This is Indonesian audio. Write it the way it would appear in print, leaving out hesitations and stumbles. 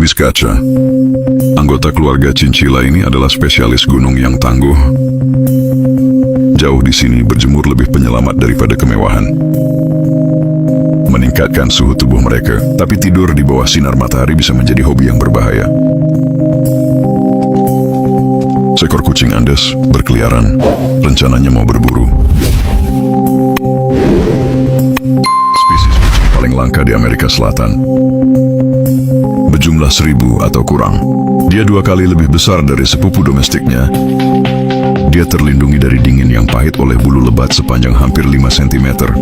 whiskacha. Anggota keluarga Chinchilla ini adalah spesialis gunung yang tangguh. Jauh di sini berjemur lebih penyelamat daripada kemewahan. Meningkatkan suhu tubuh mereka, tapi tidur di bawah sinar matahari bisa menjadi hobi yang berbahaya. Seekor kucing Andes berkeliaran, rencananya mau berburu. Spesies kucing paling langka di Amerika Selatan. Berjumlah 1.000 atau kurang. Dia 2 kali lebih besar dari sepupu domestiknya. Dia terlindungi dari dingin yang pahit oleh bulu lebat sepanjang hampir 5 cm.